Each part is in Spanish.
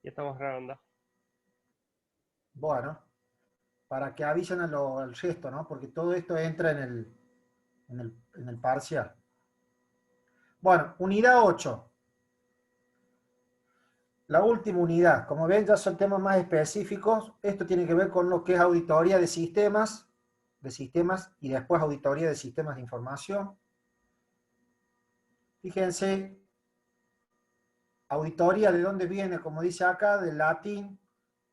Ya estamos grabando. Bueno, para que avisen al resto, ¿no? Porque todo esto entra en el parcial. Bueno, unidad 8. La última unidad. Como ven, ya son temas más específicos. Esto tiene que ver con lo que es auditoría de sistemas y después auditoría de sistemas de información. Fíjense, auditoría, ¿de dónde viene? Como dice acá, del latín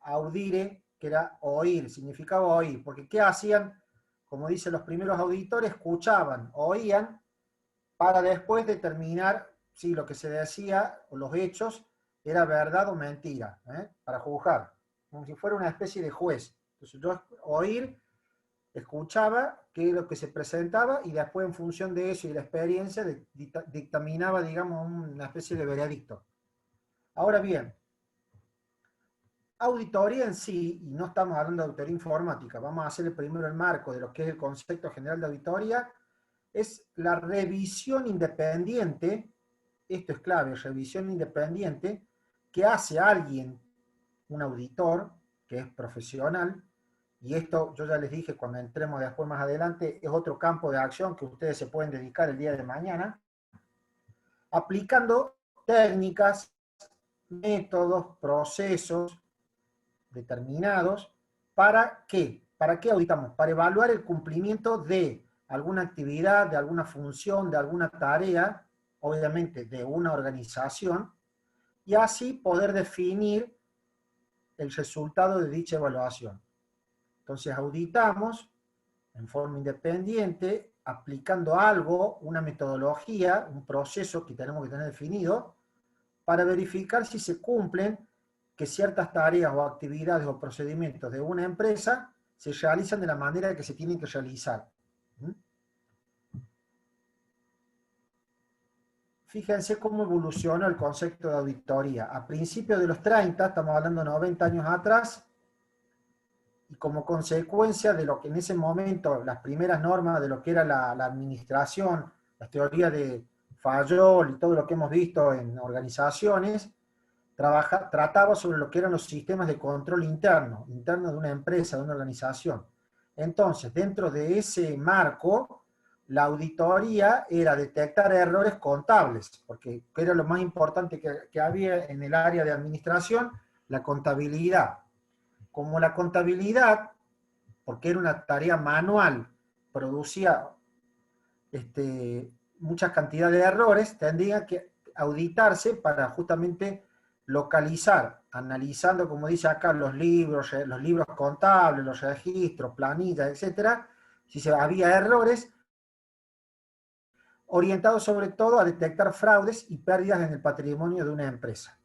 audire, que era oír, significaba oír. Porque ¿qué hacían? Como dicen los primeros auditores, escuchaban, oían, para después determinar si lo que se decía o los hechos era verdad o mentira, ¿eh? Para juzgar, como si fuera una especie de juez. Entonces yo oír, escuchaba qué es lo que se presentaba y después en función de eso y la experiencia dictaminaba, digamos, una especie de veredicto. Ahora bien, auditoría en sí, y no estamos hablando de auditoría informática, vamos a hacer primero el marco de lo que es el concepto general de auditoría, es la revisión independiente, esto es clave, revisión independiente, que hace alguien, un auditor, que es profesional, y esto yo ya les dije cuando entremos después más adelante, es otro campo de acción que ustedes se pueden dedicar el día de mañana, aplicando técnicas, métodos, procesos determinados, ¿para qué? ¿Para qué auditamos? Para evaluar el cumplimiento de alguna actividad, de alguna función, de alguna tarea, obviamente de una organización, y así poder definir el resultado de dicha evaluación. Entonces auditamos en forma independiente, aplicando algo, una metodología, un proceso que tenemos que tener definido, para verificar si se cumplen que ciertas tareas o actividades o procedimientos de una empresa se realizan de la manera que se tienen que realizar. Fíjense cómo evolucionó el concepto de auditoría. A principios de los 30, estamos hablando de 90 años atrás, y como consecuencia de lo que en ese momento, las primeras normas de lo que era la administración, las teorías de Fayol y todo lo que hemos visto en organizaciones, trataba sobre lo que eran los sistemas de control interno de una empresa, de una organización. Entonces, dentro de ese marco, la auditoría era detectar errores contables, porque era lo más importante que había en el área de administración, la contabilidad. Como la contabilidad, porque era una tarea manual, producía muchas cantidades de errores, tendría que auditarse para justamente localizar, analizando, como dice acá, los libros contables, los registros, planillas, etcétera, si había errores, orientados sobre todo a detectar fraudes y pérdidas en el patrimonio de una empresa.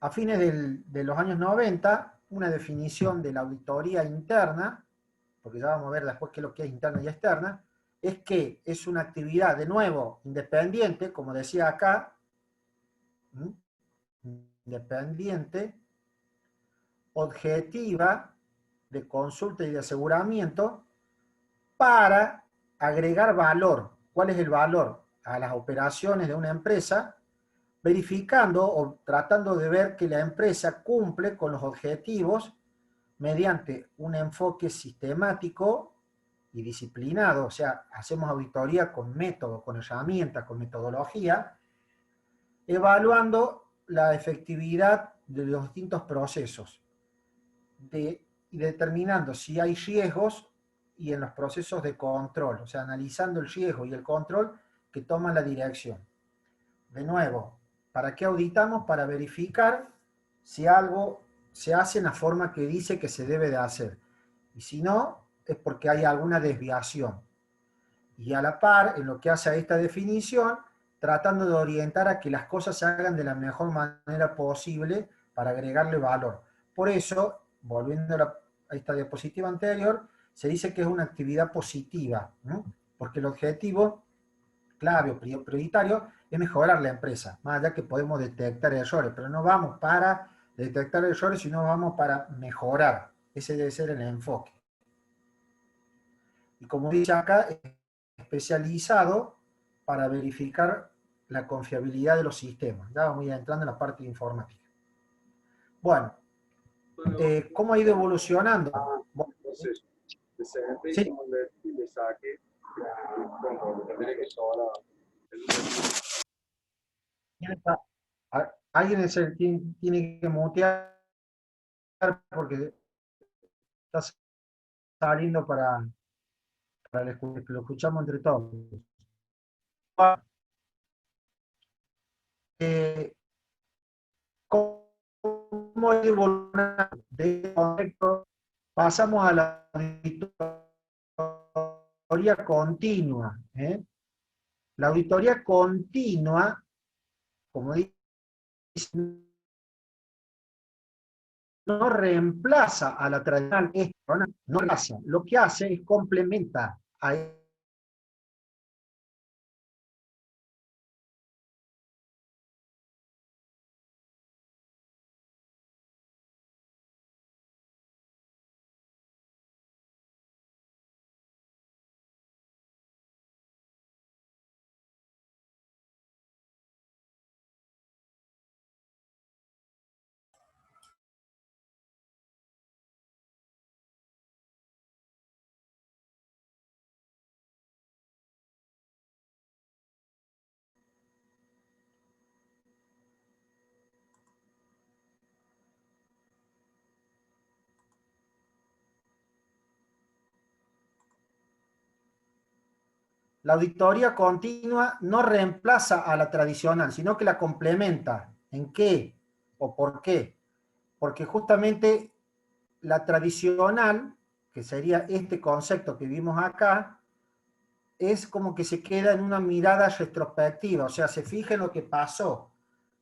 A fines de los años 90, una definición de la auditoría interna, porque ya vamos a ver después qué es lo que es interna y externa, es que es una actividad, de nuevo, independiente, como decía acá, independiente, objetiva, de consulta y de aseguramiento, para agregar valor. ¿Cuál es el valor? A las operaciones de una empresa, verificando o tratando de ver que la empresa cumple con los objetivos mediante un enfoque sistemático y disciplinado, o sea, hacemos auditoría con método, con herramientas, con metodología, evaluando la efectividad de los distintos procesos y determinando si hay riesgos y en los procesos de control, o sea, analizando el riesgo y el control que toma la dirección. De nuevo, ¿para qué auditamos? Para verificar si algo se hace en la forma que dice que se debe de hacer. Y si no, es porque hay alguna desviación. Y a la par, en lo que hace a esta definición, tratando de orientar a que las cosas se hagan de la mejor manera posible para agregarle valor. Por eso, volviendo a esta diapositiva anterior, se dice que es una actividad positiva, ¿no? Porque el objetivo clave o prioritario es mejorar la empresa, más allá que podemos detectar errores, pero no vamos para detectar errores, sino vamos para mejorar. Ese debe ser el enfoque. Y como dice acá, especializado para verificar la confiabilidad de los sistemas. Ya vamos a ir entrando en la parte de informática. Bueno, ¿cómo ha ido evolucionando? Bueno, Entonces, de sempre sí, como le saque, bueno, tendría que ahora ¿quién está? Alguien tiene que mutear porque está saliendo para que lo escuchamos entre todos. Eh, ¿Cómo evolucionar de este concepto? Pasamos a la auditoría continua. La auditoría continua, como dice, no reemplaza a la tradicional, no reemplaza. Lo que hace es complementa a la auditoría continua no reemplaza a la tradicional, sino que la complementa. ¿En qué o por qué? Porque justamente la tradicional, que sería este concepto que vimos acá, es como que se queda en una mirada retrospectiva, o sea, se fija en lo que pasó.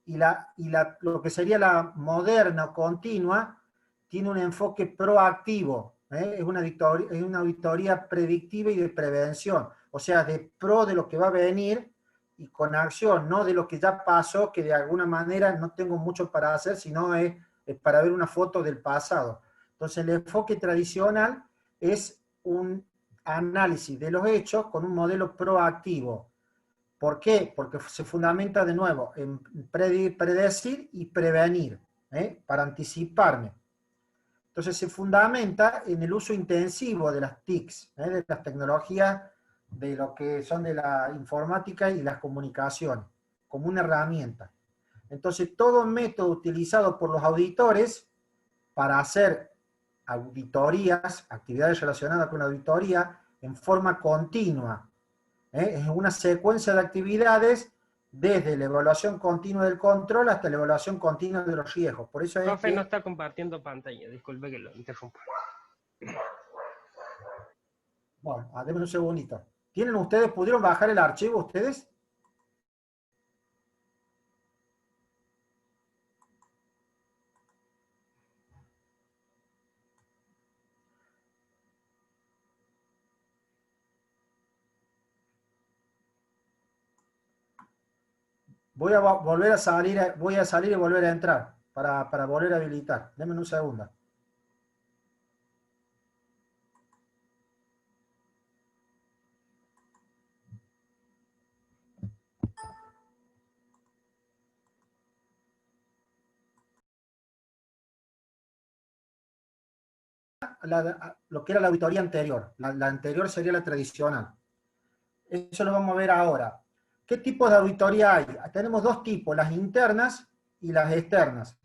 Lo que sería la moderna o continua tiene un enfoque proactivo, es una auditoría predictiva y de prevención, o sea, de pro de lo que va a venir y con acción, no de lo que ya pasó, que de alguna manera no tengo mucho para hacer, sino es para ver una foto del pasado. Entonces el enfoque tradicional es un análisis de los hechos con un modelo proactivo. ¿Por qué? Porque se fundamenta de nuevo en predecir y prevenir, para anticiparme. Entonces se fundamenta en el uso intensivo de las TICs, de las tecnologías de lo que son de la informática y las comunicaciones, como una herramienta. Entonces todo método utilizado por los auditores para hacer auditorías, actividades relacionadas con la auditoría, en forma continua. Es una secuencia de actividades desde la evaluación continua del control hasta la evaluación continua de los riesgos. Por eso es Profe, no que... está compartiendo pantalla, disculpe que lo interrumpa. Bueno, déjenme un segundito. ¿Tienen ustedes, pudieron bajar el archivo ustedes? Voy a volver a salir, voy a salir y volver a entrar para volver a habilitar. Denme un segundo. Lo que era la auditoría anterior. La anterior sería la tradicional. Eso lo vamos a ver ahora. ¿Qué tipos de auditoría hay? Tenemos dos tipos, las internas y las externas.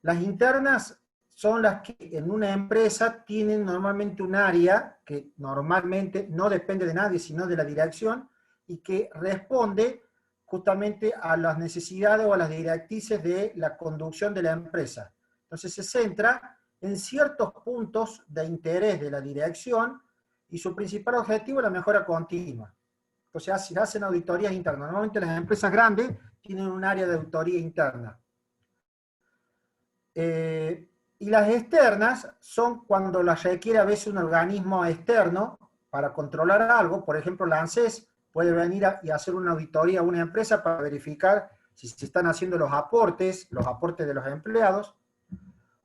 Las internas son las que en una empresa tienen normalmente un área que normalmente no depende de nadie, sino de la dirección, y que responde justamente a las necesidades o a las directrices de la conducción de la empresa. Entonces se centra en ciertos puntos de interés de la dirección y su principal objetivo es la mejora continua. Entonces se hacen auditorías internas. Normalmente las empresas grandes tienen un área de auditoría interna. Y las externas son cuando las requiere a veces un organismo externo para controlar algo. Por ejemplo, la ANSES puede venir y hacer una auditoría a una empresa para verificar si se están haciendo los aportes de los empleados,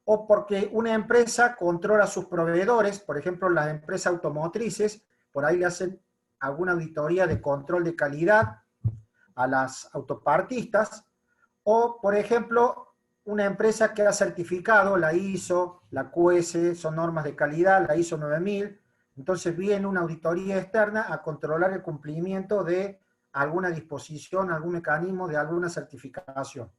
o porque una empresa controla a sus proveedores, por ejemplo, las empresas automotrices, por ahí le hacen alguna auditoría de control de calidad, a las autopartistas, o, por ejemplo, una empresa que ha certificado la ISO, la QS, son normas de calidad, la ISO 9000, entonces viene una auditoría externa a controlar el cumplimiento de alguna disposición, algún mecanismo de alguna certificación.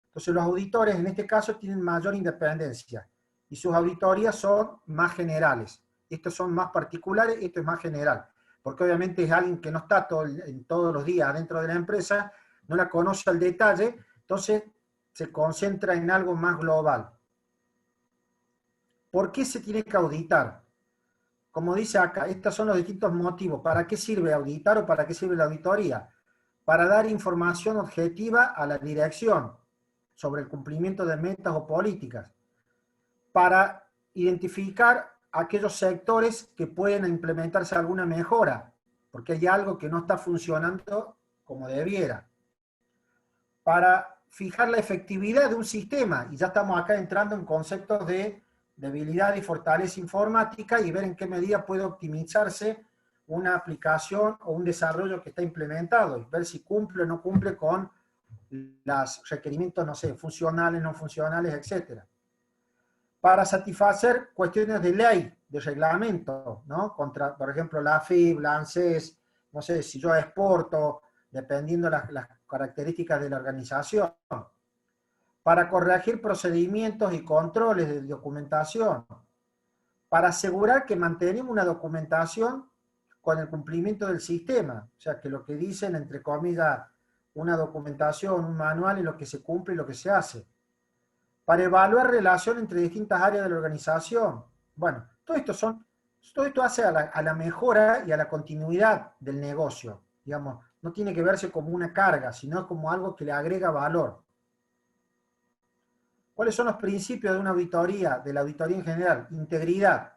Entonces los auditores en este caso tienen mayor independencia y sus auditorías son más generales. Estos son más particulares, esto es más general, porque obviamente es alguien que no está todos los días dentro de la empresa, no la conoce al detalle, entonces se concentra en algo más global. ¿Por qué se tiene que auditar? Como dice acá, estos son los distintos motivos. ¿Para qué sirve auditar o para qué sirve la auditoría? Para dar información objetiva a la dirección sobre el cumplimiento de metas o políticas. Para identificar aquellos sectores que pueden implementarse alguna mejora, porque hay algo que no está funcionando como debiera. Para fijar la efectividad de un sistema, y ya estamos acá entrando en conceptos de debilidad y fortaleza informática y ver en qué medida puede optimizarse una aplicación o un desarrollo que está implementado, y ver si cumple o no cumple con los requerimientos, no sé, funcionales, no funcionales, etc. Para satisfacer cuestiones de ley, de reglamento, ¿no? Contra, por ejemplo, la AFIP, la ANSES, no sé, si yo exporto, dependiendo las características de la organización. Para corregir procedimientos y controles de documentación. Para asegurar que mantenemos una documentación con el cumplimiento del sistema. O sea, que lo que dicen, entre comillas, una documentación, un manual, es lo que se cumple y lo que se hace. Para evaluar relación entre distintas áreas de la organización. Bueno, todo esto hace a la mejora y a la continuidad del negocio. Digamos, no tiene que verse como una carga, sino como algo que le agrega valor. ¿Cuáles son los principios de una auditoría, de la auditoría en general? Integridad.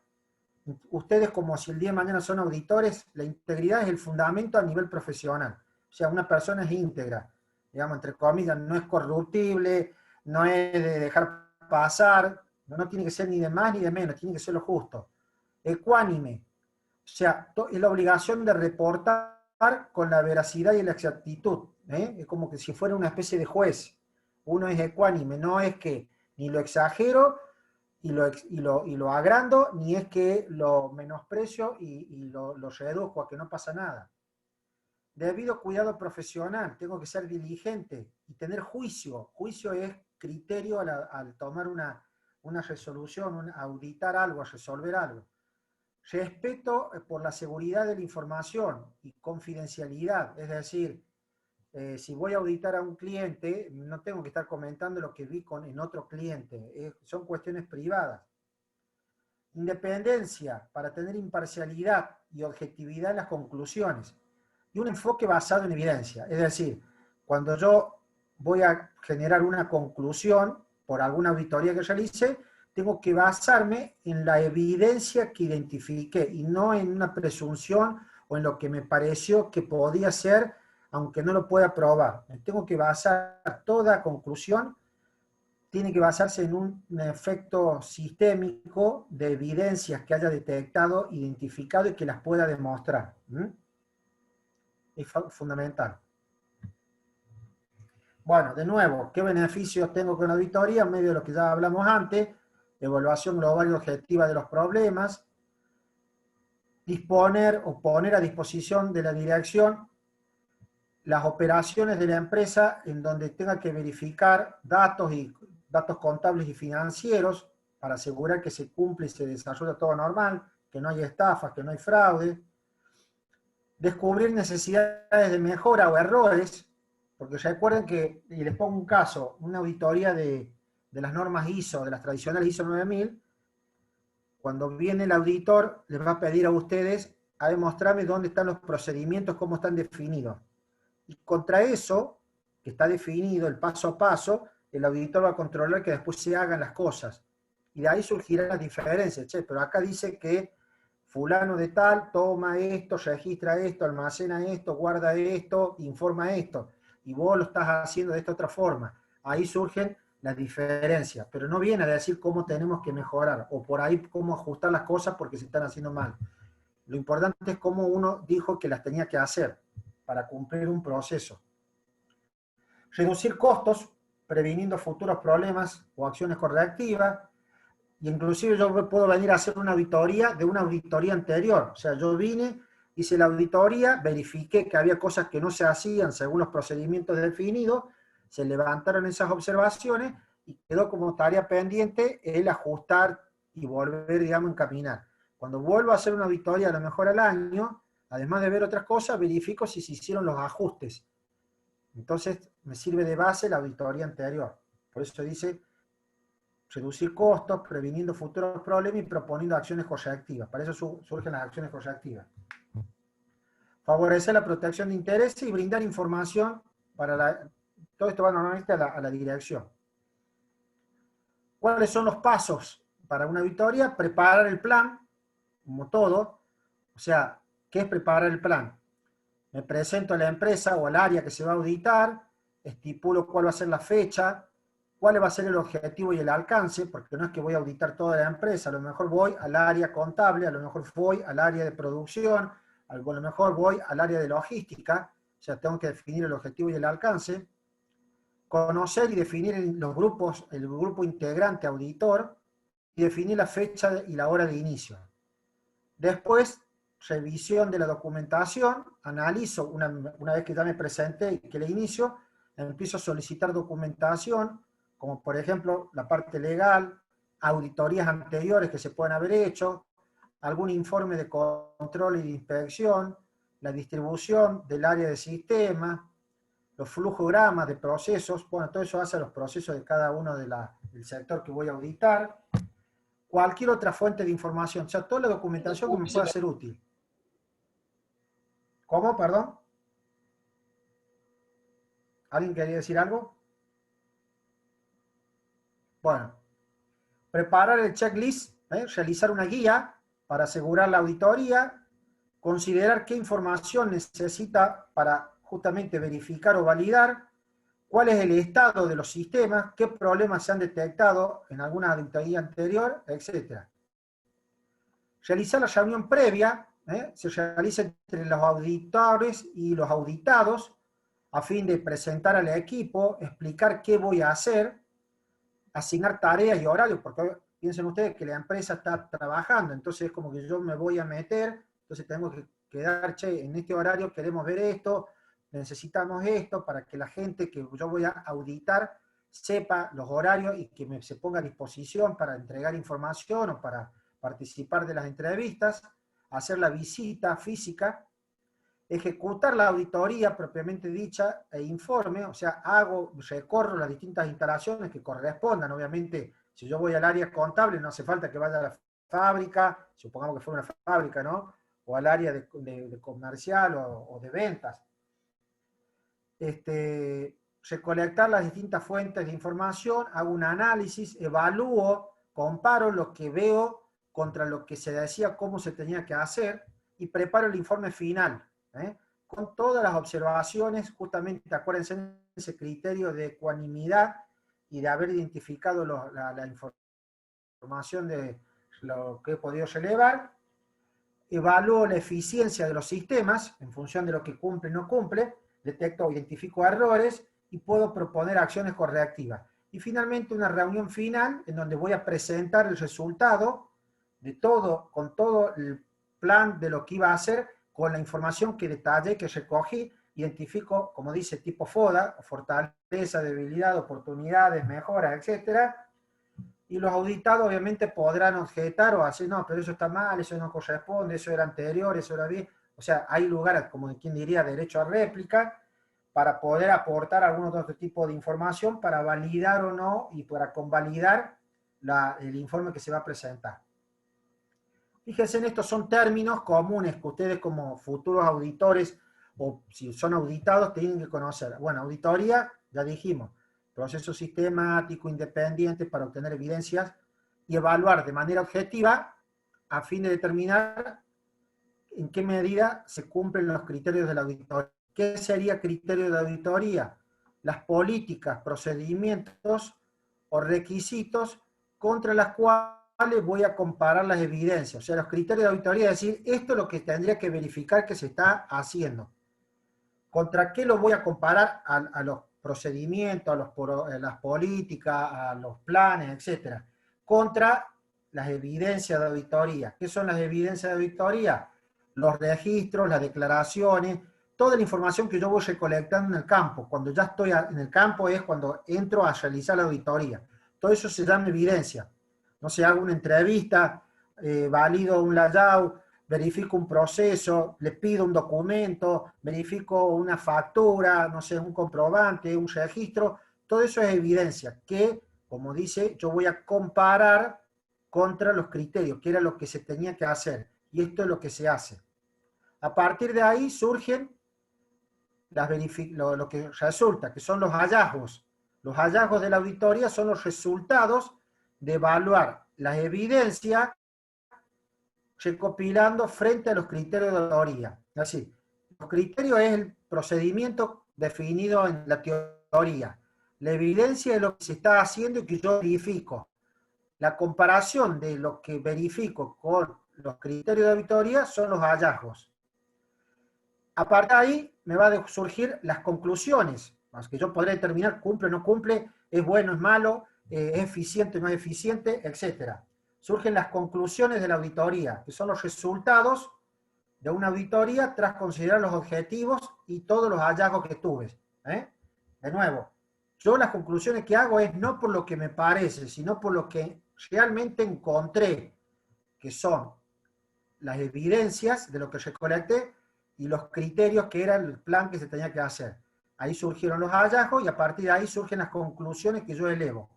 Ustedes, como si el día de mañana son auditores, la integridad es el fundamento a nivel profesional. O sea, una persona es íntegra, digamos, entre comillas, no es corruptible, no es de dejar pasar, no tiene que ser ni de más ni de menos, tiene que ser lo justo. Ecuánime, o sea, es la obligación de reportar con la veracidad y la exactitud, ¿eh? Es como que si fuera una especie de juez. Uno es ecuánime, no es que ni lo exagero y lo agrando, ni es que lo menosprecio y lo reduzco a que no pasa nada. Debido cuidado profesional, tengo que ser diligente y tener juicio. Juicio es criterio al tomar una resolución, auditar algo, resolver algo. Respeto por la seguridad de la información y confidencialidad, es decir, si voy a auditar a un cliente, no tengo que estar comentando lo que vi en otro cliente, son cuestiones privadas. Independencia, para tener imparcialidad y objetividad en las conclusiones. Y un enfoque basado en evidencia, es decir, cuando yo voy a generar una conclusión por alguna auditoría que realice, tengo que basarme en la evidencia que identifiqué y no en una presunción o en lo que me pareció que podía ser, aunque no lo pueda probar. Tengo que basar toda conclusión, tiene que basarse en un efecto sistémico de evidencias que haya detectado, identificado y que las pueda demostrar. Es fundamental. Bueno, de nuevo, ¿qué beneficios tengo con la auditoría? En medio de lo que ya hablamos antes, evaluación global y objetiva de los problemas, disponer o poner a disposición de la dirección las operaciones de la empresa en donde tenga que verificar datos contables y financieros para asegurar que se cumple y se desarrolla todo normal, que no hay estafas, que no hay fraude. Descubrir necesidades de mejora o errores, porque recuerden que, y les pongo un caso, una auditoría de las normas ISO, de las tradicionales ISO 9000, cuando viene el auditor, les va a pedir a ustedes a demostrarme dónde están los procedimientos, cómo están definidos. Y contra eso, que está definido el paso a paso, el auditor va a controlar que después se hagan las cosas. Y de ahí surgirán las diferencias. Che, pero acá dice que fulano de tal toma esto, registra esto, almacena esto, guarda esto, informa esto. Y vos lo estás haciendo de esta otra forma. Ahí surgen las diferencias. Pero no viene a decir cómo tenemos que mejorar, o por ahí cómo ajustar las cosas porque se están haciendo mal. Lo importante es cómo uno dijo que las tenía que hacer para cumplir un proceso. Reducir costos, previniendo futuros problemas o acciones correctivas. Y inclusive yo puedo venir a hacer una auditoría de una auditoría anterior. O sea, yo vine, hice la auditoría, verifiqué que había cosas que no se hacían según los procedimientos definidos, se levantaron esas observaciones y quedó como tarea pendiente el ajustar y volver, digamos, a encaminar. Cuando vuelvo a hacer una auditoría, a lo mejor al año, además de ver otras cosas, verifico si se hicieron los ajustes. Entonces, me sirve de base la auditoría anterior. Por eso dice reducir costos, previniendo futuros problemas y proponiendo acciones correctivas. Para eso surgen las acciones correctivas. Favorecer la protección de intereses y brindar información para todo esto va normalmente a la dirección. ¿Cuáles son los pasos para una auditoría? Preparar el plan, como todo. O sea, ¿qué es preparar el plan? Me presento a la empresa o al área que se va a auditar, estipulo cuál va a ser la fecha, cuál va a ser el objetivo y el alcance, porque no es que voy a auditar toda la empresa, a lo mejor voy al área contable, a lo mejor voy al área de producción, a lo mejor voy al área de logística, o sea, tengo que definir el objetivo y el alcance, conocer y definir los grupos, el grupo integrante auditor, y definir la fecha y la hora de inicio. Después, revisión de la documentación, analizo, una vez que ya me presenté y que le inicio, empiezo a solicitar documentación, como por ejemplo la parte legal, auditorías anteriores que se pueden haber hecho, algún informe de control y de inspección, la distribución del área de sistema, los flujogramas de procesos, bueno, todo eso hace los procesos de cada uno del sector que voy a auditar, cualquier otra fuente de información, o sea, toda la documentación que me pueda ser útil. ¿Cómo? Perdón. ¿Alguien quería decir algo? Bueno, preparar el checklist, realizar una guía para asegurar la auditoría, considerar qué información necesita para justamente verificar o validar, cuál es el estado de los sistemas, qué problemas se han detectado en alguna auditoría anterior, etc. Realizar la reunión previa, se realiza entre los auditores y los auditados, a fin de presentar al equipo, explicar qué voy a hacer, asignar tareas y horarios, porque piensen ustedes que la empresa está trabajando, entonces es como que yo me voy a meter, entonces tengo que quedar, che, en este horario queremos ver esto, necesitamos esto, para que la gente que yo voy a auditar sepa los horarios y que se ponga a disposición para entregar información o para participar de las entrevistas, hacer la visita física, ejecutar la auditoría propiamente dicha e informe, o sea, recorro las distintas instalaciones que correspondan. Obviamente, si yo voy al área contable, no hace falta que vaya a la fábrica, supongamos que fuera una fábrica, ¿no? O al área de comercial o de ventas. Recolectar las distintas fuentes de información, hago un análisis, evalúo, comparo lo que veo contra lo que se decía cómo se tenía que hacer y preparo el informe final, con todas las observaciones, justamente acuérdense de ese criterio de ecuanimidad y de haber identificado la información de lo que he podido relevar, evalúo la eficiencia de los sistemas en función de lo que cumple y no cumple, detecto o identifico errores y puedo proponer acciones correctivas. Y finalmente una reunión final en donde voy a presentar el resultado de todo, con todo el plan de lo que iba a hacer, con la información que detallé, que recogí, identifico, como dice, tipo FODA, fortaleza, debilidad, oportunidades, mejoras, etc. Y los auditados obviamente podrán objetar o decir, no, pero eso está mal, eso no corresponde, eso era anterior, eso era bien. O sea, hay lugar, como quien diría, derecho a réplica, para poder aportar algún otro tipo de información para validar o no y para convalidar el informe que se va a presentar. Fíjense, en estos son términos comunes que ustedes como futuros auditores o si son auditados tienen que conocer. Bueno, auditoría, ya dijimos, proceso sistemático, independiente para obtener evidencias y evaluar de manera objetiva a fin de determinar en qué medida se cumplen los criterios de la auditoría. ¿Qué sería criterio de auditoría? Las políticas, procedimientos o requisitos contra las cuales voy a comparar las evidencias. O sea, los criterios de auditoría es decir, esto es lo que tendría que verificar que se está haciendo. ¿Contra qué lo voy a comparar a los procedimientos, a las políticas, a los planes, etc. Contra las evidencias de auditoría. ¿Qué son las evidencias de auditoría? Los registros, las declaraciones, toda la información que yo voy recolectando en el campo. Cuando ya estoy en el campo es cuando entro a realizar la auditoría. Todo eso se llama evidencia. No sé, hago una entrevista, valido un layout, verifico un proceso, le pido un documento, verifico una factura, no sé, un comprobante, un registro. Todo eso es evidencia que, como dice, yo voy a comparar contra los criterios, que era lo que se tenía que hacer. Y esto es lo que se hace. A partir de ahí surgen lo que resulta, que son los hallazgos. Los hallazgos de la auditoría son los resultados de evaluar las evidencias recopilando frente a los criterios de auditoría. Así, los criterios es el procedimiento definido en la teoría. La evidencia es lo que se está haciendo y que yo verifico. La comparación de lo que verifico con los criterios de auditoría son los hallazgos. Aparte de ahí, me van a surgir las conclusiones, las que yo podré determinar, cumple o no cumple, es bueno, es malo, es eficiente o no es eficiente, etc. Surgen las conclusiones de la auditoría, que son los resultados de una auditoría tras considerar los objetivos y todos los hallazgos que tuve. De nuevo, yo las conclusiones que hago es no por lo que me parece, sino por lo que realmente encontré, que son las evidencias de lo que recolecté y los criterios que era el plan que se tenía que hacer. Ahí surgieron los hallazgos y a partir de ahí surgen las conclusiones que yo elevo.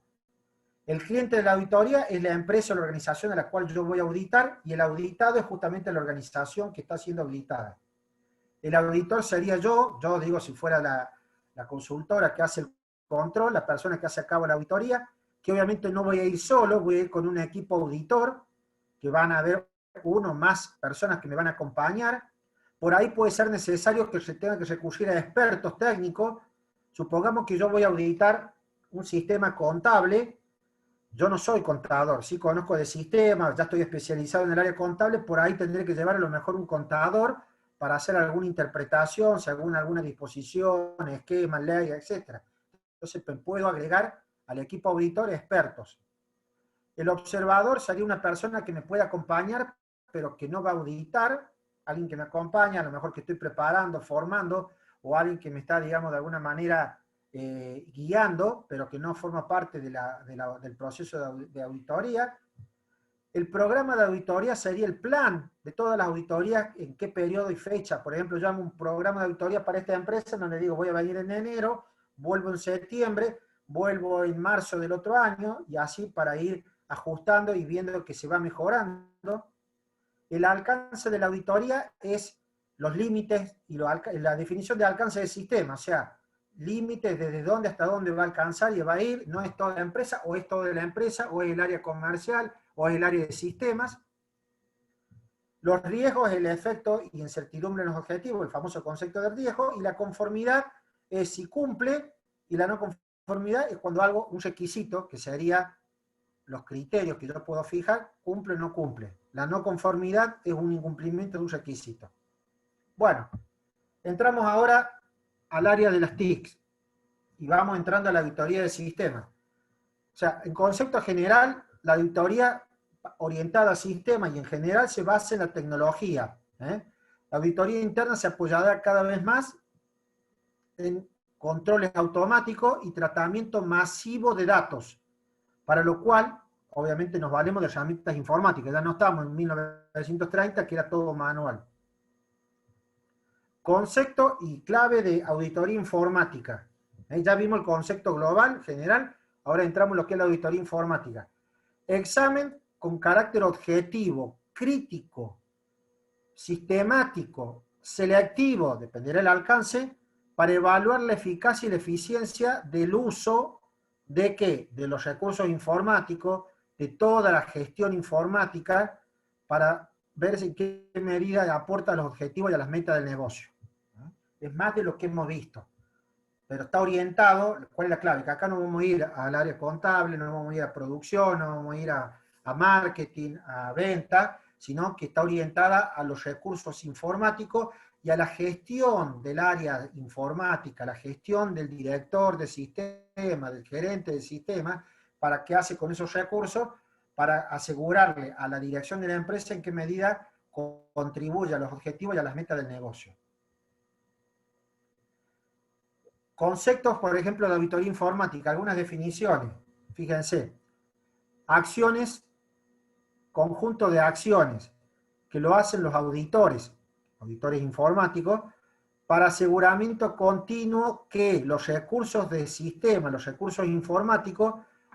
El cliente de la auditoría es la empresa o la organización a la cual yo voy a auditar y el auditado es justamente la organización que está siendo auditada. El auditor sería yo digo si fuera la consultora que hace el control, la persona que hace a cabo la auditoría, que obviamente no voy a ir solo, voy a ir con un equipo auditor, que van a haber uno o más personas que me van a acompañar. Por ahí puede ser necesario que se tenga que recurrir a expertos técnicos. Supongamos que yo voy a auditar un sistema contable. Yo no soy contador, sí conozco de sistemas, ya estoy especializado en el área contable, por ahí tendré que llevar a lo mejor un contador para hacer alguna interpretación, si alguna disposición, esquema, ley, etc. Entonces puedo agregar al equipo auditor expertos. El observador sería una persona que me puede acompañar, pero que no va a auditar, alguien que me acompaña, a lo mejor que estoy preparando, formando, o alguien que me está, digamos, de alguna manera guiando, pero que no forma parte del proceso de auditoría. El programa de auditoría sería el plan de todas las auditorías, en qué periodo y fecha. Por ejemplo, yo hago un programa de auditoría para esta empresa, donde digo, voy a venir en enero, vuelvo en septiembre, vuelvo en marzo del otro año, y así para ir ajustando y viendo que se va mejorando. El alcance de la auditoría es los límites y la definición de alcance del sistema, o sea, límites desde dónde hasta dónde va a alcanzar y va a ir, no es toda la empresa, o es toda la empresa, o es el área comercial, o es el área de sistemas. Los riesgos es el efecto y incertidumbre en los objetivos, el famoso concepto de riesgo, y la conformidad es si cumple, y la no conformidad es cuando algo, un requisito, que sería los criterios que yo puedo fijar, cumple o no cumple. La no conformidad es un incumplimiento de un requisito. Bueno, entramos ahora al área de las TICs y vamos entrando a la auditoría del sistema. O sea, en concepto general, la auditoría orientada al sistema y en general se basa en la tecnología. La auditoría interna se apoyará cada vez más en controles automáticos y tratamiento masivo de datos, para lo cual, obviamente, nos valemos de herramientas informáticas. Ya no estamos en 1930, que era todo manual. Concepto y clave de auditoría informática. Ya vimos el concepto global, general, ahora entramos en lo que es la auditoría informática. Examen con carácter objetivo, crítico, sistemático, selectivo, dependerá del alcance, para evaluar la eficacia y la eficiencia del uso de ¿qué? De los recursos informáticos, de toda la gestión informática, para ver en qué medida aporta a los objetivos y a las metas del negocio. Es más de lo que hemos visto, pero está orientado. ¿Cuál es la clave? Que acá no vamos a ir al área contable, no vamos a ir a producción, no vamos a ir a marketing, a venta, sino que está orientada a los recursos informáticos y a la gestión del área informática, la gestión del director de sistema, del gerente del sistema, para qué hace con esos recursos, para asegurarle a la dirección de la empresa en qué medida contribuye a los objetivos y a las metas del negocio. Conceptos, por ejemplo, de auditoría informática, algunas definiciones. Fíjense, acciones, conjunto de acciones que lo hacen los auditores informáticos, para aseguramiento continuo que los recursos del sistema, los recursos informáticos,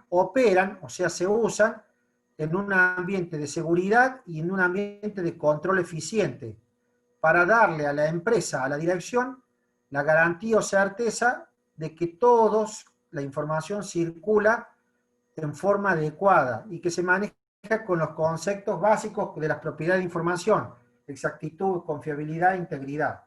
operan, o sea, se usan en un ambiente de seguridad y en un ambiente de control eficiente, para darle a la empresa, a la dirección, la garantía o certeza de que la información circula en forma adecuada y que se maneja con los conceptos básicos de las propiedades de información: exactitud, confiabilidad e integridad.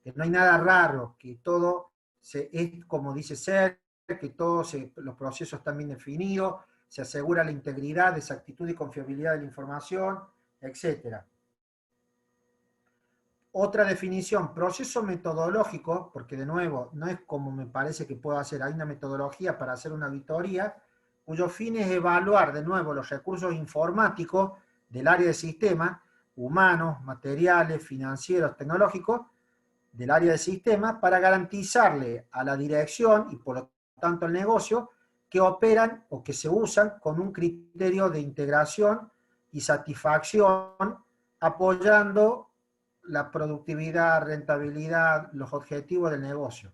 Que no hay nada raro, que todo es como dice ser, que los procesos están bien definidos, se asegura la integridad, exactitud y confiabilidad de la información, etc. Otra definición, proceso metodológico, porque de nuevo, no es como me parece que puedo hacer, hay una metodología para hacer una auditoría, cuyo fin es evaluar de nuevo los recursos informáticos del área de sistema, humanos, materiales, financieros, tecnológicos, del área de sistema, para garantizarle a la dirección y por lo tanto al negocio que operan o que se usan con un criterio de integración y satisfacción, apoyando la productividad, rentabilidad, los objetivos del negocio.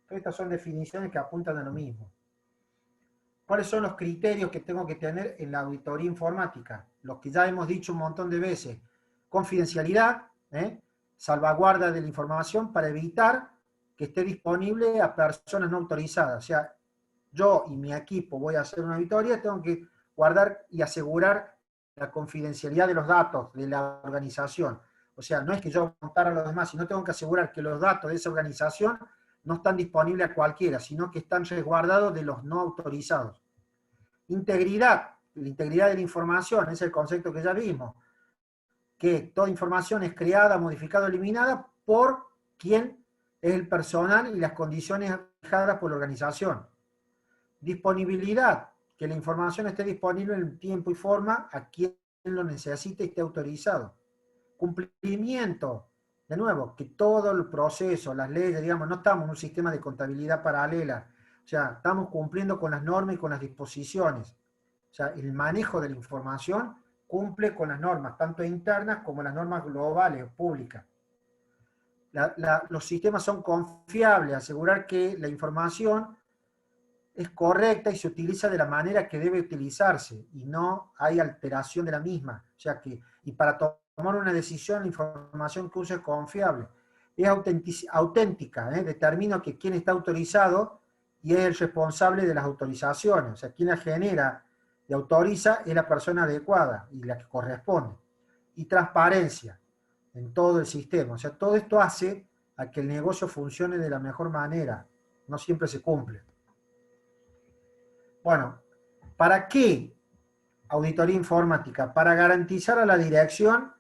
Estas son definiciones que apuntan a lo mismo. ¿Cuáles son los criterios que tengo que tener en la auditoría informática? Los que ya hemos dicho un montón de veces. Confidencialidad, salvaguarda de la información para evitar que esté disponible a personas no autorizadas. O sea, yo y mi equipo voy a hacer una auditoría, tengo que guardar y asegurar la confidencialidad de los datos de la organización. O sea, no es que yo contar a los demás, sino tengo que asegurar que los datos de esa organización no están disponibles a cualquiera, sino que están resguardados de los no autorizados. Integridad, la integridad de la información, es el concepto que ya vimos, que toda información es creada, modificada o eliminada por quien es el personal y las condiciones fijadas por la organización. Disponibilidad, que la información esté disponible en tiempo y forma a quien lo necesite y esté autorizado. Cumplimiento, de nuevo, que todo el proceso, las leyes, digamos, no estamos en un sistema de contabilidad paralela, o sea, estamos cumpliendo con las normas y con las disposiciones. O sea, el manejo de la información cumple con las normas, tanto internas como las normas globales o públicas. Los sistemas son confiables, asegurar que la información es correcta y se utiliza de la manera que debe utilizarse y no hay alteración de la misma. O sea que, y para tomar una decisión, la información que uso es confiable. Es auténtica, determino que quién está autorizado y es el responsable de las autorizaciones. O sea, quien la genera y autoriza es la persona adecuada y la que corresponde. Y transparencia en todo el sistema. O sea, todo esto hace a que el negocio funcione de la mejor manera. No siempre se cumple. Bueno, ¿para qué auditoría informática? Para garantizar a la dirección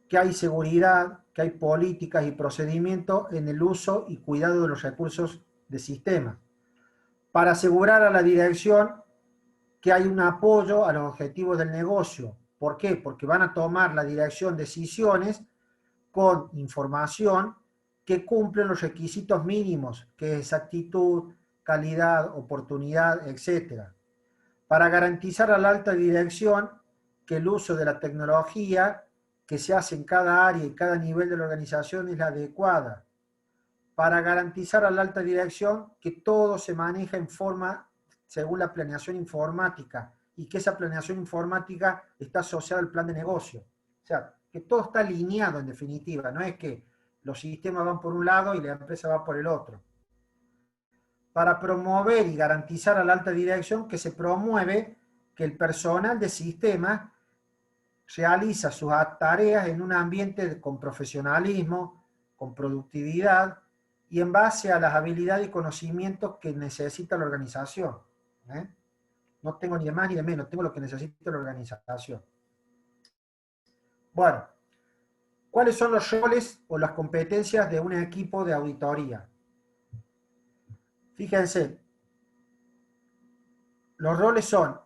que hay seguridad, que hay políticas y procedimientos en el uso y cuidado de los recursos de sistema. Para asegurar a la dirección que hay un apoyo a los objetivos del negocio. ¿Por qué? Porque van a tomar la dirección decisiones con información que cumplen los requisitos mínimos, que es exactitud, calidad, oportunidad, etc. Para garantizar a la alta dirección que el uso de la tecnología que se hace en cada área y cada nivel de la organización es la adecuada. Para garantizar a la alta dirección que todo se maneja en forma según la planeación informática y que esa planeación informática está asociada al plan de negocio. O sea, que todo está alineado en definitiva, no es que los sistemas van por un lado y la empresa va por el otro. Para promover y garantizar a la alta dirección que se promueve que el personal de sistema realiza sus tareas en un ambiente con profesionalismo, con productividad y en base a las habilidades y conocimientos que necesita la organización. No tengo ni de más ni de menos, tengo lo que necesita la organización. Bueno, ¿Cuáles son los roles o las competencias de un equipo de auditoría? Fíjense, los roles son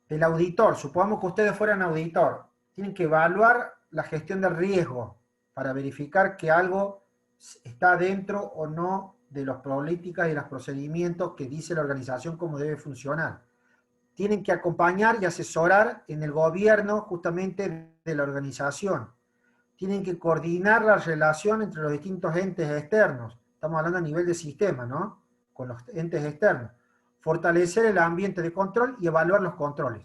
el auditor. Supongamos que ustedes fueran auditor. Tienen que evaluar la gestión del riesgo para verificar que algo está dentro o no de las políticas y los procedimientos que dice la organización cómo debe funcionar. Tienen que acompañar y asesorar en el gobierno justamente de la organización. Tienen que coordinar la relación entre los distintos entes externos. Estamos hablando a nivel de sistema, ¿no? Con los entes externos. Fortalecer el ambiente de control y evaluar los controles.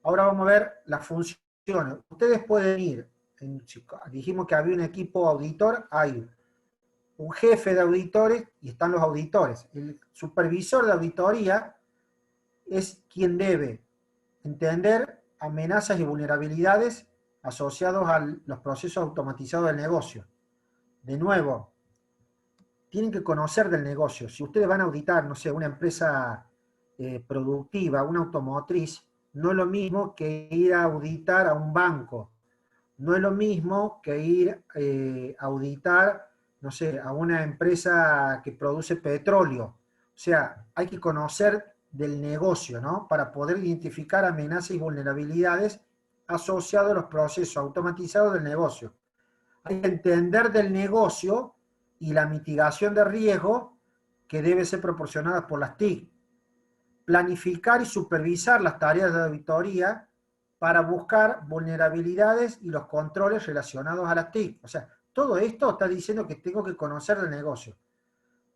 Ahora vamos a ver las funciones. Ustedes pueden ir, dijimos que había un equipo auditor, hay un jefe de auditores y están los auditores. El supervisor de auditoría es quien debe entender amenazas y vulnerabilidades asociados a los procesos automatizados del negocio. De nuevo, tienen que conocer del negocio. Si ustedes van a auditar, no sé, una empresa productiva, una automotriz, no es lo mismo que ir a auditar a un banco. No es lo mismo que ir a auditar, no sé, a una empresa que produce petróleo. O sea, hay que conocer del negocio, ¿no? Para poder identificar amenazas y vulnerabilidades asociadas a los procesos automatizados del negocio. Hay que entender del negocio y la mitigación de riesgo que debe ser proporcionada por las TIC. Planificar y supervisar las tareas de auditoría para buscar vulnerabilidades y los controles relacionados a las TIC. O sea, todo esto está diciendo que tengo que conocer del negocio.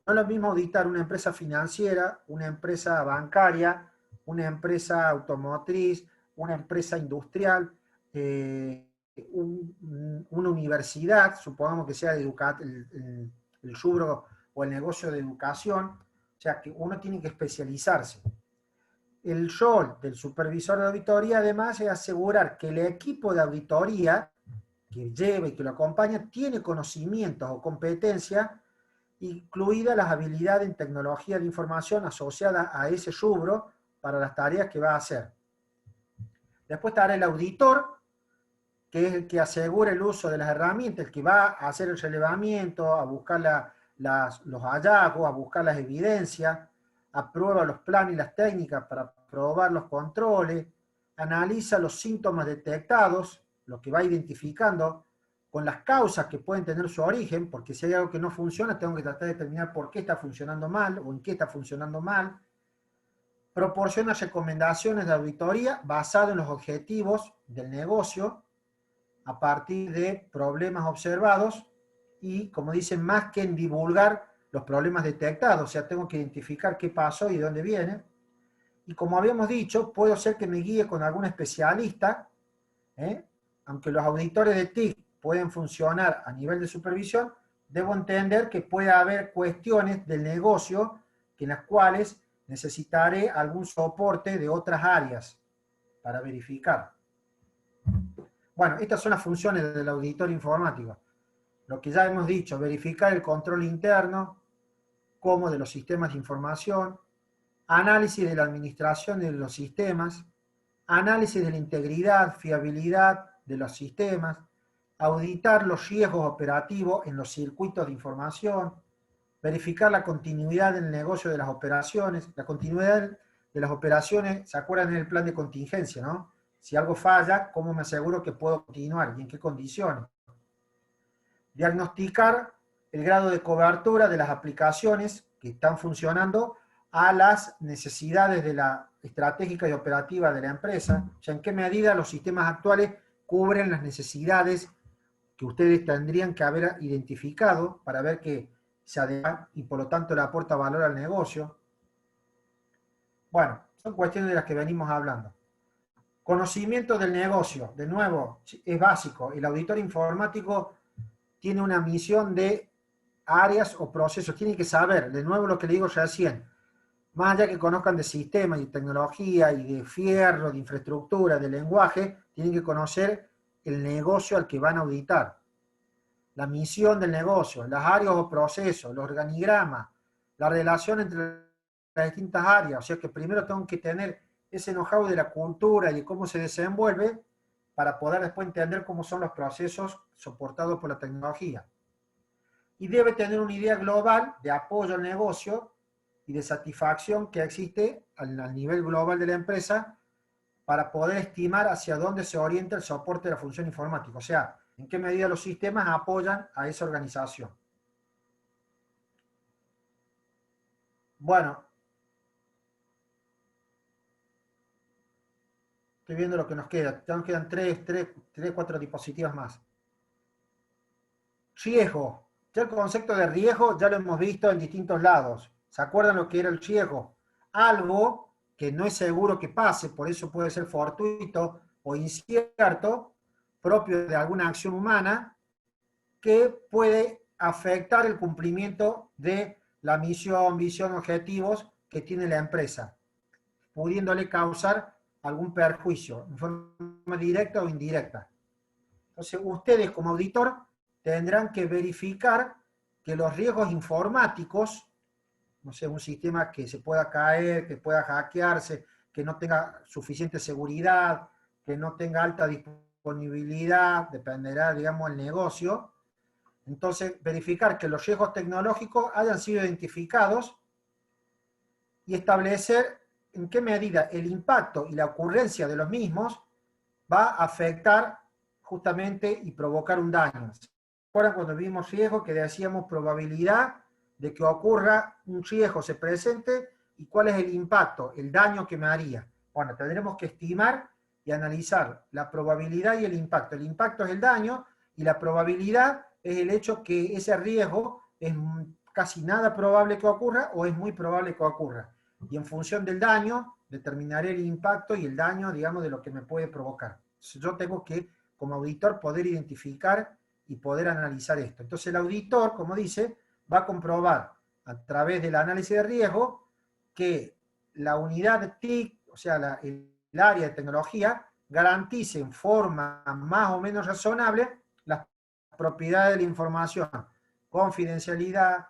No es lo mismo auditar una empresa financiera, una empresa bancaria, una empresa automotriz, una empresa industrial, una universidad, supongamos que sea de el rubro o el negocio de educación. O sea, que uno tiene que especializarse. El rol del supervisor de auditoría, además, es asegurar que el equipo de auditoría que lleva y que lo acompaña tiene conocimientos o competencias, incluidas las habilidades en tecnología de información asociadas a ese rubro para las tareas que va a hacer. Después estará el auditor, que es el que asegura el uso de las herramientas, el que va a hacer el relevamiento, a buscar los hallazgos, a buscar las evidencias, aprueba los planes y las técnicas para probar los controles, analiza los síntomas detectados, lo que va identificando, con las causas que pueden tener su origen, porque si hay algo que no funciona, tengo que tratar de determinar por qué está funcionando mal o en qué está funcionando mal. Proporciona recomendaciones de auditoría basadas en los objetivos del negocio a partir de problemas observados y, como dicen, más que en divulgar los problemas detectados, o sea, tengo que identificar qué pasó y de dónde viene. Y como habíamos dicho, puedo ser que me guíe con algún especialista, aunque los auditores de TIC pueden funcionar a nivel de supervisión, debo entender que puede haber cuestiones del negocio en las cuales necesitaré algún soporte de otras áreas para verificar. Bueno, estas son las funciones del auditor informático. Lo que ya hemos dicho, verificar el control interno, como de los sistemas de información, análisis de la administración de los sistemas, análisis de la integridad, fiabilidad de los sistemas, auditar los riesgos operativos en los circuitos de información, verificar la continuidad del negocio de las operaciones. La continuidad de las operaciones, ¿se acuerdan en el plan de contingencia, no? Si algo falla, ¿cómo me aseguro que puedo continuar y en qué condiciones? Diagnosticar el grado de cobertura de las aplicaciones que están funcionando a las necesidades de la estratégica y operativa de la empresa, o sea, en qué medida los sistemas actuales cubren las necesidades que ustedes tendrían que haber identificado para ver que se adecuan y por lo tanto le aporta valor al negocio. Bueno, son cuestiones de las que venimos hablando. Conocimiento del negocio, de nuevo, es básico. El auditor informático tiene una misión de áreas o procesos, tiene que saber, de nuevo lo que le digo recién, más allá que conozcan de sistemas y tecnología y de fierro, de infraestructura, de lenguaje, tienen que conocer el negocio al que van a auditar. La misión del negocio, las áreas o procesos, los organigramas, la relación entre las distintas áreas. O sea que primero tengo que tener ese know-how de la cultura y de cómo se desenvuelve para poder después entender cómo son los procesos soportados por la tecnología. Y debe tener una idea global de apoyo al negocio y de satisfacción que existe al nivel global de la empresa para poder estimar hacia dónde se orienta el soporte de la función informática, o sea, en qué medida los sistemas apoyan a esa organización. Bueno, estoy viendo lo que nos queda. Ya nos quedan 4 diapositivas más. Riesgo. Ya el concepto de riesgo ya lo hemos visto en distintos lados. ¿Se acuerdan lo que era el riesgo? Algo que no es seguro que pase, por eso puede ser fortuito o incierto, propio de alguna acción humana, que puede afectar el cumplimiento de la misión, visión, objetivos que tiene la empresa, pudiéndole causar algún perjuicio, en forma directa o indirecta. Entonces, ustedes como auditor tendrán que verificar que los riesgos informáticos, no sé, un sistema que se pueda caer, que pueda hackearse, que no tenga suficiente seguridad, que no tenga alta disponibilidad, dependerá, digamos, el negocio. Entonces, verificar que los riesgos tecnológicos hayan sido identificados y establecer en qué medida el impacto y la ocurrencia de los mismos va a afectar justamente y provocar un daño. ¿Se acuerdan cuando vimos riesgo que decíamos probabilidad de que ocurra un riesgo, se presente, y cuál es el impacto, el daño que me haría? Bueno, tendremos que estimar y analizar la probabilidad y el impacto. El impacto es el daño y la probabilidad es el hecho que ese riesgo es casi nada probable que ocurra o es muy probable que ocurra. Y en función del daño, determinaré el impacto y el daño, digamos, de lo que me puede provocar. Entonces, yo tengo que, como auditor, poder identificar y poder analizar esto. Entonces, el auditor, como dice, va a comprobar a través del análisis de riesgo que la unidad TIC, o sea, el área de tecnología, garantice en forma más o menos razonable las propiedades de la información, confidencialidad,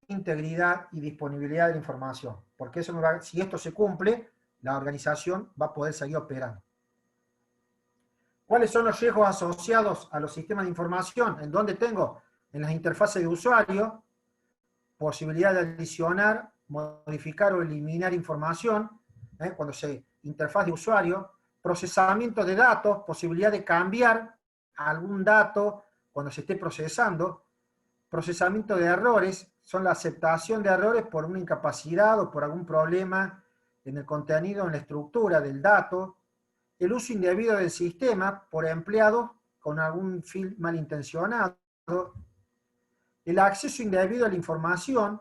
integridad y disponibilidad de la información. Porque eso si esto se cumple, la organización va a poder seguir operando. ¿Cuáles son los riesgos asociados a los sistemas de información? ¿En dónde tengo? En las interfaces de usuario, posibilidad de adicionar, modificar o eliminar información, cuando se interfaz de usuario, procesamiento de datos, posibilidad de cambiar algún dato cuando se esté procesando, procesamiento de errores, son la aceptación de errores por una incapacidad o por algún problema en el contenido, en la estructura del dato, el uso indebido del sistema por empleados con algún fin malintencionado, el acceso indebido a la información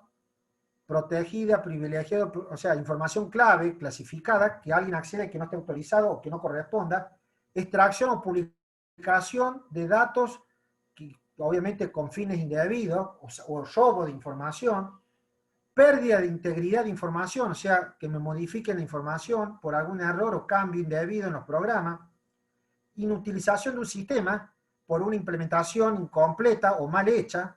protegida, privilegiada, o sea, información clave, clasificada, que alguien accede que no esté autorizado o que no corresponda, extracción o publicación de datos que, obviamente con fines indebidos o robo de información, pérdida de integridad de información, o sea, que me modifiquen la información por algún error o cambio indebido en los programas, inutilización de un sistema por una implementación incompleta o mal hecha,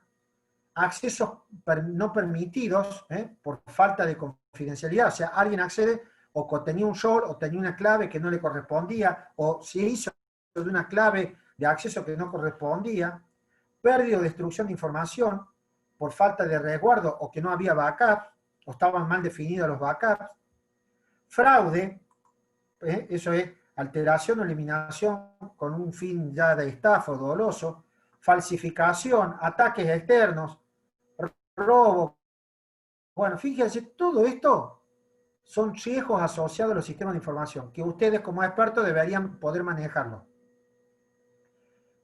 accesos no permitidos por falta de confidencialidad, o sea, alguien accede o tenía un short o tenía una clave que no le correspondía o se hizo de una clave de acceso que no correspondía, pérdida o destrucción de información por falta de resguardo o que no había backup o estaban mal definidos los backups, fraude, eso es alteración o eliminación con un fin ya de estafa o doloso, falsificación, ataques externos, robo. Bueno, fíjense, todo esto son riesgos asociados a los sistemas de información que ustedes como expertos deberían poder manejarlo.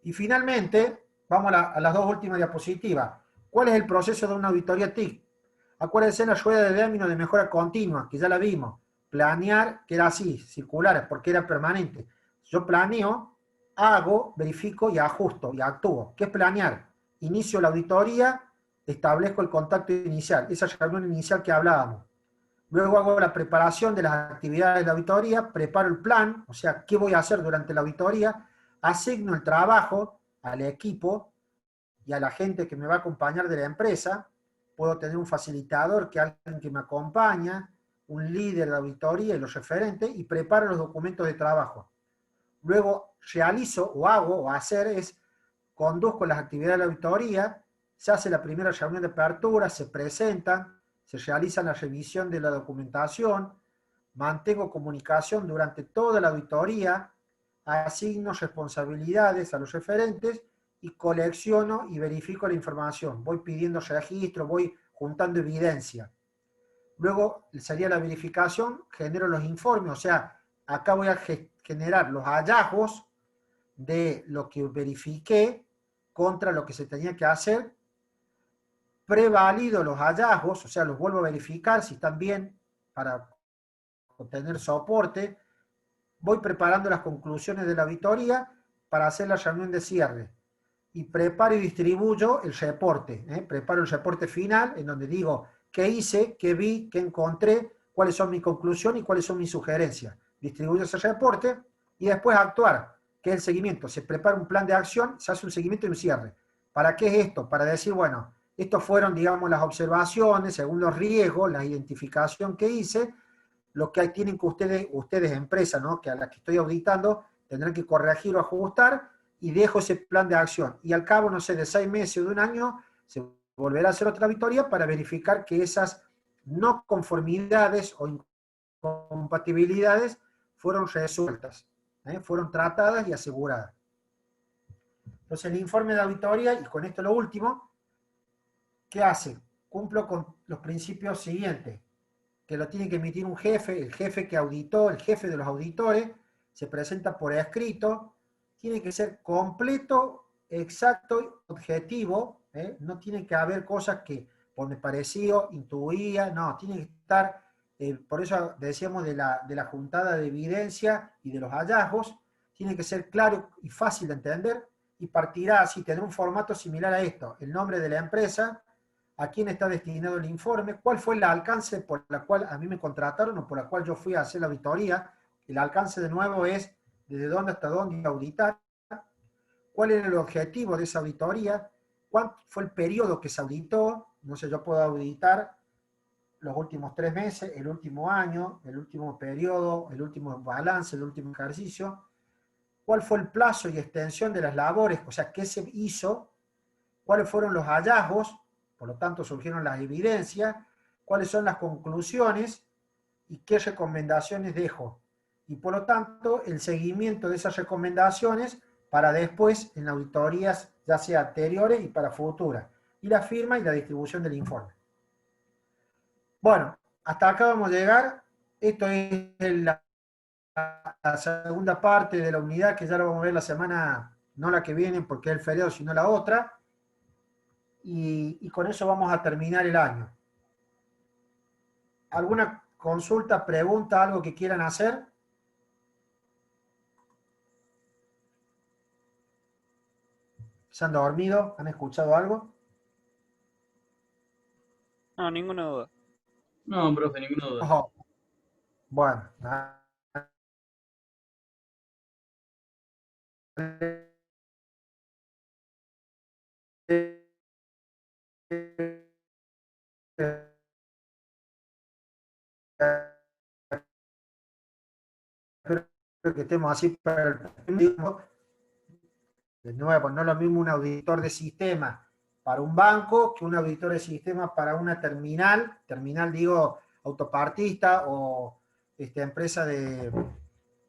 Y finalmente, vamos a las dos últimas diapositivas. ¿Cuál es el proceso de una auditoría TIC? Acuérdense la rueda de Domino de mejora continua, que ya la vimos. Planear, que era así, circular, porque era permanente. Yo planeo, hago, verifico y ajusto y actúo. ¿Qué es planear? Inicio la auditoría, establezco el contacto inicial, esa reunión inicial que hablábamos. Luego hago la preparación de las actividades de la auditoría, preparo el plan, o sea, qué voy a hacer durante la auditoría, asigno el trabajo al equipo y a la gente que me va a acompañar de la empresa. Puedo tener un facilitador, que alguien que me acompaña, un líder de auditoría y los referentes, y preparo los documentos de trabajo. Luego realizo o hago o hacer es conduzco las actividades de la auditoría, se hace la primera reunión de apertura, se presentan, se realiza la revisión de la documentación, mantengo comunicación durante toda la auditoría, asigno responsabilidades a los referentes y colecciono y verifico la información. Voy pidiendo registro, voy juntando evidencia. Luego sería la verificación, genero los informes, o sea, acá voy a generar los hallazgos de lo que verifiqué contra lo que se tenía que hacer, prevalido los hallazgos, o sea, los vuelvo a verificar si están bien para obtener soporte, voy preparando las conclusiones de la auditoría para hacer la reunión de cierre y preparo y distribuyo el reporte, preparo el reporte final en donde digo qué hice, qué vi, qué encontré, cuáles son mis conclusiones y cuáles son mis sugerencias. Distribuyo ese reporte y después actuar, que es el seguimiento. Se prepara un plan de acción, se hace un seguimiento y un cierre. ¿Para qué es esto? Para decir, bueno, estos fueron, digamos, las observaciones, según los riesgos, la identificación que hice, lo que tienen que ustedes empresas, ¿no? Que a las que estoy auditando, tendrán que corregir o ajustar, y dejo ese plan de acción. Y al cabo, no sé, de 6 meses o de un año, se volverá a hacer otra auditoría para verificar que esas no conformidades o incompatibilidades fueron resueltas, fueron tratadas y aseguradas. Entonces, el informe de auditoría, y con esto lo último, ¿qué hace? Cumplo con los principios siguientes, que lo tiene que emitir un jefe, el jefe que auditó, el jefe de los auditores, se presenta por escrito, tiene que ser completo, exacto, objetivo, no tiene que haber cosas que por me pareció, intuía, no, tiene que estar, por eso decíamos de la juntada de evidencia y de los hallazgos, tiene que ser claro y fácil de entender, y partirá así, tendrá un formato similar a esto, el nombre de la empresa, a quién está destinado el informe, cuál fue el alcance por la cual a mí me contrataron o por la cual yo fui a hacer la auditoría. El alcance de nuevo es desde dónde hasta dónde auditar, cuál era el objetivo de esa auditoría, cuál fue el periodo que se auditó, no sé, yo puedo auditar los últimos 3 meses, el último año, el último periodo, el último balance, el último ejercicio, cuál fue el plazo y extensión de las labores, o sea, qué se hizo, cuáles fueron los hallazgos, por lo tanto surgieron las evidencias, cuáles son las conclusiones y qué recomendaciones dejo. Y por lo tanto, el seguimiento de esas recomendaciones para después en auditorías, ya sea anteriores y para futuras. Y la firma y la distribución del informe. Bueno, hasta acá vamos a llegar. Esto es la segunda parte de la unidad, que ya lo vamos a ver la semana, no la que viene porque es el feriado, sino la otra. Y con eso vamos a terminar el año. ¿Alguna consulta, pregunta, algo que quieran hacer? ¿Se han dormido? ¿Han escuchado algo? No, ninguna duda. No, profe, ninguna duda. Ojo. Bueno. Espero que estemos así para de nuevo, no es lo mismo un auditor de sistema para un banco que un auditor de sistema para una terminal digo, autopartista o empresa de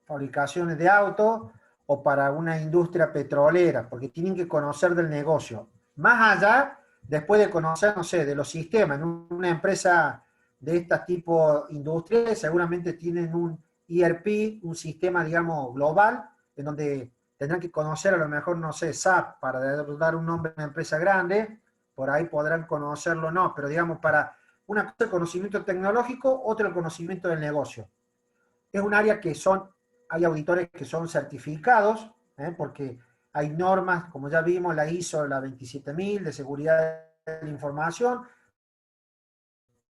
fabricaciones de autos o para una industria petrolera, porque tienen que conocer del negocio. Más allá, después de conocer, no sé, de los sistemas, en una empresa de este tipo industriales, seguramente tienen un ERP, un sistema, digamos, global, en donde tendrán que conocer a lo mejor, no sé, SAP, para dar un nombre a una empresa grande, por ahí podrán conocerlo o no, pero digamos, para una cosa el conocimiento tecnológico, otra el conocimiento del negocio. Es un área que hay auditores que son certificados, porque hay normas, como ya vimos, la ISO, la 27000 de seguridad de la información.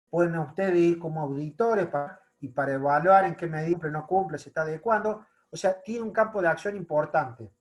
Pueden ustedes ir como auditores para evaluar en qué medida cumple o no cumple, se está adecuando. O sea, tiene un campo de acción importante.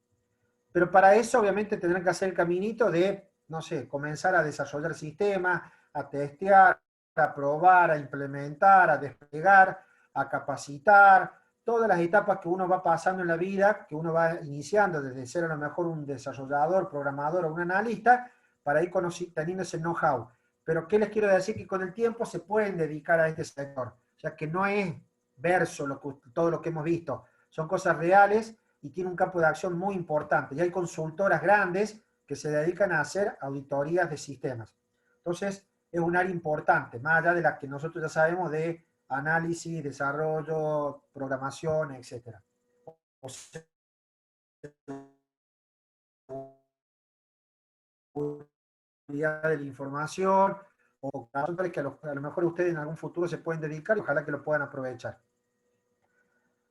Pero para eso, obviamente, tendrán que hacer el caminito de, no sé, comenzar a desarrollar sistemas, a testear, a probar, a implementar, a desplegar, a capacitar. todas las etapas que uno va pasando en la vida, que uno va iniciando desde ser a lo mejor un desarrollador, programador o un analista, para ir teniendo ese know-how. Pero ¿qué les quiero decir? Que con el tiempo se pueden dedicar a este sector. O sea, que no es verso todo lo que hemos visto. Son cosas reales y tiene un campo de acción muy importante. Y hay consultoras grandes que se dedican a hacer auditorías de sistemas. Entonces, es un área importante, más allá de la que nosotros ya sabemos de análisis, desarrollo, programación, etc. O sea, de la información, o que a lo mejor ustedes en algún futuro se pueden dedicar y ojalá que lo puedan aprovechar.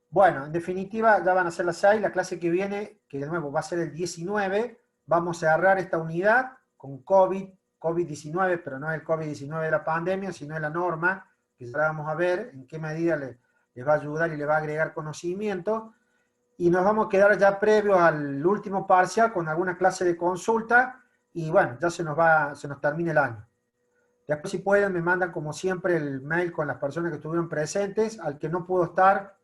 Bueno, en definitiva, ya van a ser las 6, la clase que viene, que de nuevo va a ser el 19, vamos a cerrar esta unidad con COVID-19, pero no es el COVID-19 de la pandemia, sino de la norma, que ya vamos a ver en qué medida les va a ayudar y les va a agregar conocimiento, y nos vamos a quedar ya previo al último parcial con alguna clase de consulta, y bueno, ya se nos termina el año. Después, si pueden, me mandan como siempre el mail con las personas que estuvieron presentes. Al que no pudo estar,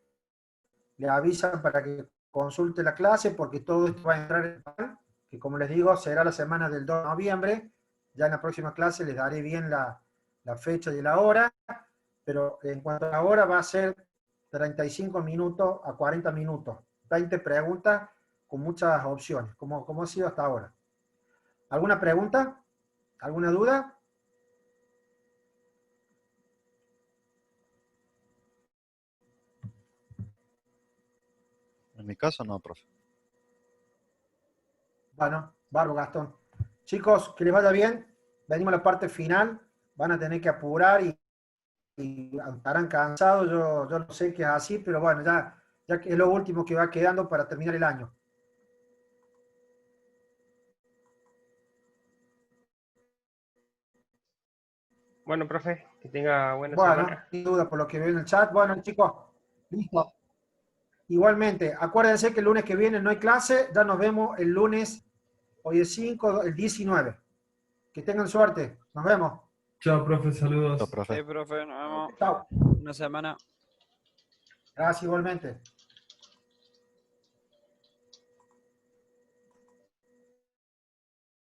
le avisan para que consulte la clase, porque todo esto va a entrar en el plan, que como les digo, será la semana del 2 de noviembre. Ya en la próxima clase les daré bien la fecha y la hora, pero en cuanto a la hora va a ser 35 minutos a 40 minutos. 20 preguntas con muchas opciones, como ha sido hasta ahora. ¿Alguna pregunta? ¿Alguna duda? En mi caso no, profe. Bueno, bárbaro, Gastón. Chicos, que les vaya bien. Venimos a la parte final. Van a tener que apurar y estarán cansados. Yo no sé que es así, pero bueno, ya es lo último que va quedando para terminar el año. Bueno, profe, que tenga buena Bueno, semana. sin duda, por lo que veo en el chat. Bueno, chicos, listo. Igualmente, acuérdense que el lunes que viene no hay clase. Ya nos vemos el lunes. Hoy es 5, el 19. Que tengan suerte. Nos vemos. Chao, profe, saludos. Listo, profe. Sí, profe, nos vemos. Chao. Una semana. Gracias igualmente.